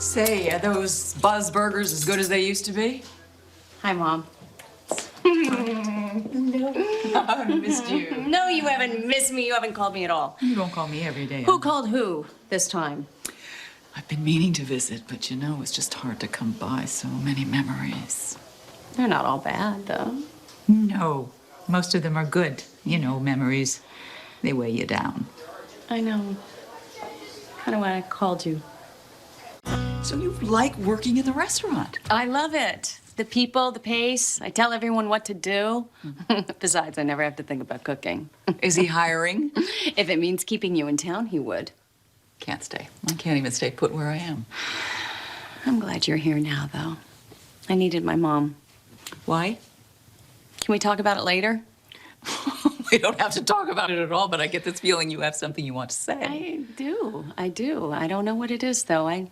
Say, are those Buzz Burgers as good as they used to be? Hi, Mom. No. I missed you. No, you haven't missed me. You haven't called me at all. You don't call me every day. Who called who this time? I've been meaning to visit, but you know, it's just hard to come by so many memories. They're not all bad, though. No, most of them are good. You know, memories. They weigh you down. I know. Kind of why I called you. So you like working in the restaurant? I love it. The people, the pace. I tell everyone what to do. Besides, I never have to think about cooking. Is he hiring? If it means keeping you in town, he would. Can't stay. I can't even stay put where I am. I'm glad you're here now, though. I needed my mom. Why? Can we talk about it later? We don't have to talk about it at all, but I get this feeling you have something you want to say. I do. I don't know what it is, though.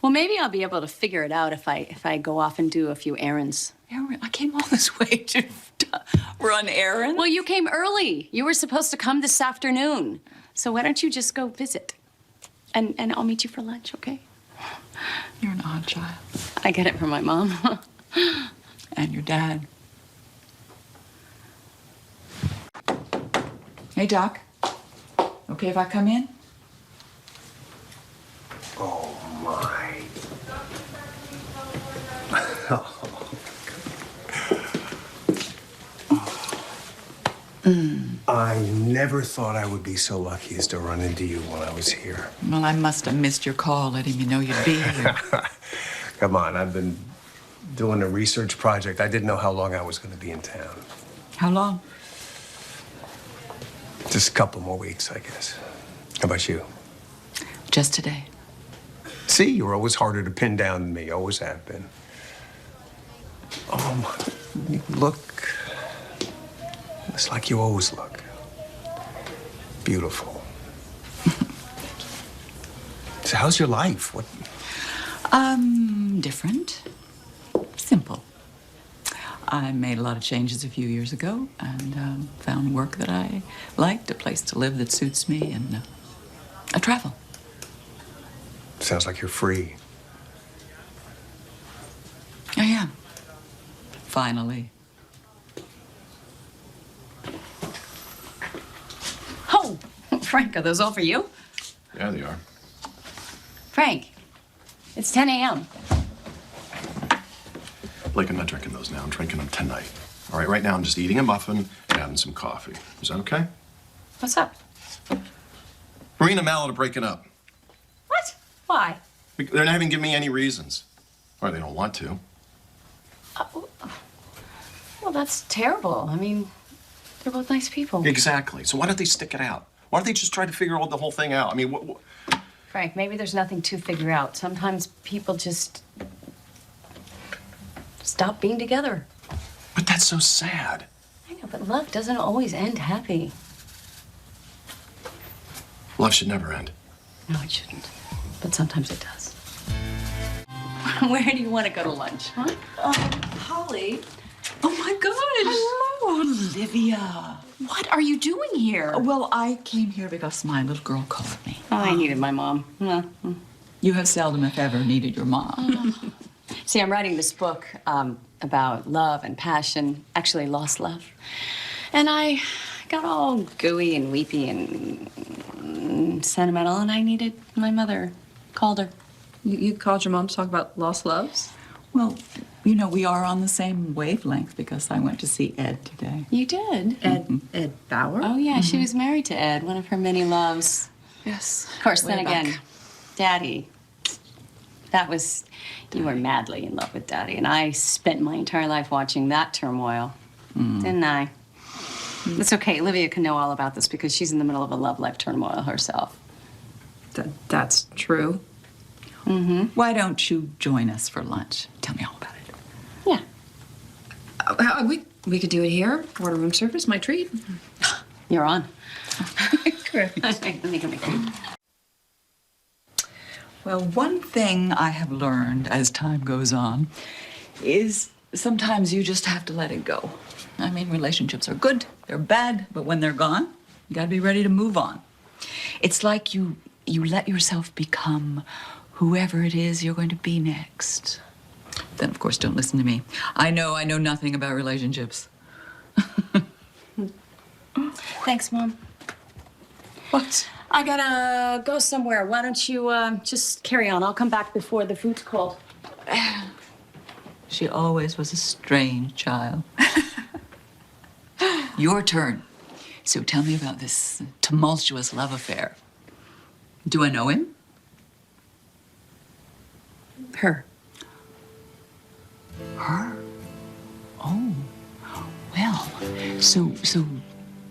Well, maybe I'll be able to figure it out if I go off and do a few errands. Aaron, I came all this way to run errands. Well, you came early. You were supposed to come this afternoon. So why don't you just go visit? And I'll meet you for lunch, okay? You're an odd child. I get it from my mom. And your dad. Hey, Doc. Okay if I come in? Oh, my. I never thought I would be so lucky as to run into you when I was here. Well, I must have missed your call letting me know you'd be here. Come on, I've been doing a research project. I didn't know how long I was going to be in town. How long? Just a couple more weeks, I guess. How about you? Just today. See, you're always harder to pin down than me. Always have been. You look just like you always look. Beautiful. So how's your life? What? Different. Simple. I made a lot of changes a few years ago and found work that I liked, a place to live that suits me, and I travel. Sounds like you're free. I am. Finally. Oh, Frank, are those all for you? Yeah, they are. Frank, it's 10 a.m. Blake, I'm not drinking those now. I'm drinking them tonight. All right, right now I'm just eating a muffin and having some coffee. Is that okay? What's up? Marina and Mallet are breaking up. What? Why? They're not even giving me any reasons. Or they don't want to. Well, that's terrible. I mean, they're both nice people. Exactly. So why don't they stick it out? Why don't they just try to figure the whole thing out? I mean, what... Frank, maybe there's nothing to figure out. Sometimes people just stop being together. But that's so sad. I know, but love doesn't always end happy. Love should never end. No, it shouldn't. But sometimes it does. Where do you want to go to lunch, huh? Holly. Oh, my gosh. Hello, Olivia. What are you doing here? Well, I came here because my little girl called me. Oh, I needed my mom. You have seldom, if ever, needed your mom. See, I'm writing this book about love and passion, actually lost love. And I got all gooey and weepy and sentimental, and I needed my mother. Called her. You called your mom to talk about lost loves? Well, you know, we are on the same wavelength because I went to see Ed today. You did? Ed Bauer? Oh, yeah, she was married to Ed, one of her many loves. Yes. Of course, way then back. again, Daddy. You were madly in love with Daddy, and I spent my entire life watching that turmoil, didn't I? It's okay, Olivia can know all about this because she's in the middle of a love life turmoil herself. That's true. Why don't you join us for lunch? Tell me all about it. Yeah. We could do it here. Order room service, my treat. You're on. Great. Let me come here. Well, one thing I have learned as time goes on is sometimes you just have to let it go. I mean, relationships are good, they're bad, but when they're gone, you gotta be ready to move on. It's like you let yourself become whoever it is you're going to be next. Then, of course, don't listen to me. I know nothing about relationships. Thanks, Mom. What? I gotta go somewhere. Why don't you just carry on? I'll come back before the food's cold. She always was a strange child. Your turn. So tell me about this tumultuous love affair. Do I know him? Her. Her? Oh. Well, so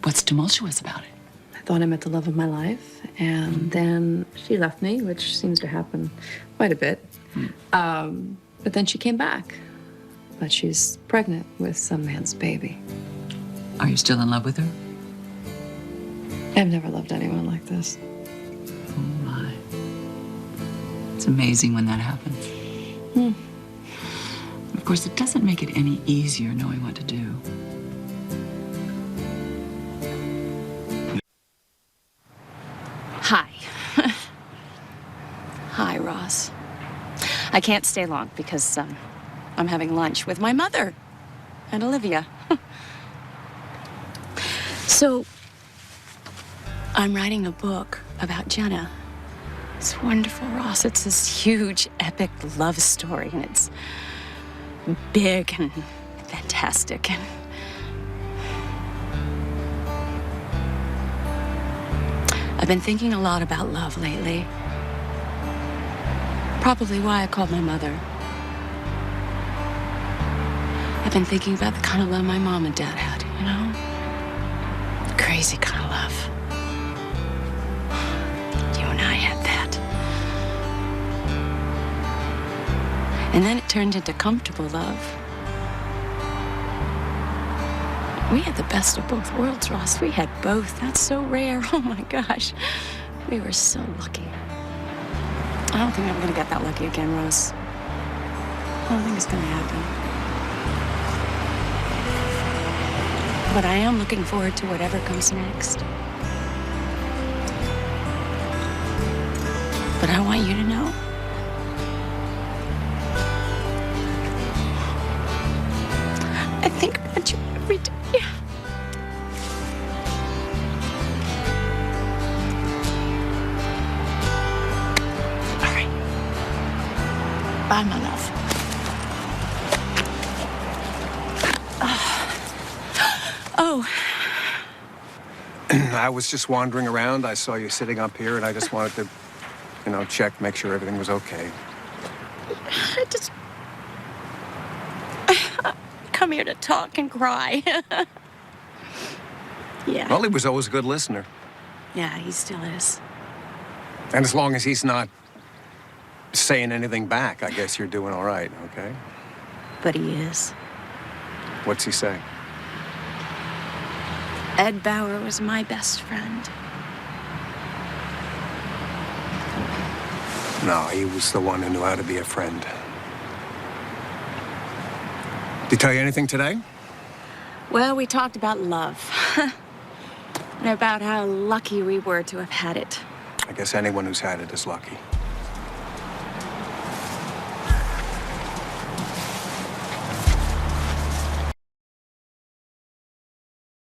what's tumultuous about it? I thought I met the love of my life, and then she left me, which seems to happen quite a bit. But then she came back. But she's pregnant with some man's baby. Are you still in love with her? I've never loved anyone like this. Oh, my. It's amazing when that happens. Of course, it doesn't make it any easier knowing what to do. Hi. Hi, Ross. I can't stay long because I'm having lunch with my mother and Olivia. So, I'm writing a book about Jenna. It's wonderful, Ross. It's this huge, epic love story, and it's big and fantastic. And I've been thinking a lot about love lately. Probably why I called my mother. I've been thinking about the kind of love my mom and dad had, you know? Crazy kind of love. You and I had that. And then it turned into comfortable love. We had the best of both worlds, Ross. We had both. That's so rare. Oh my gosh. We were so lucky. I don't think I'm gonna get that lucky again, Ross. I don't think it's gonna happen. But I am looking forward to whatever comes next. But I want you to know. I think about you every day. All right. Bye, my love. Oh, I was just wandering around. I saw you sitting up here, and I just wanted to, check, make sure everything was okay. I just come here to talk and cry. Yeah. Well, he was always a good listener. Yeah, he still is. And as long as he's not saying anything back, I guess you're doing all right, okay? But he is. What's he say? Ed Bauer was my best friend. No, he was the one who knew how to be a friend. Did he tell you anything today? Well, we talked about love. And about how lucky we were to have had it. I guess anyone who's had it is lucky.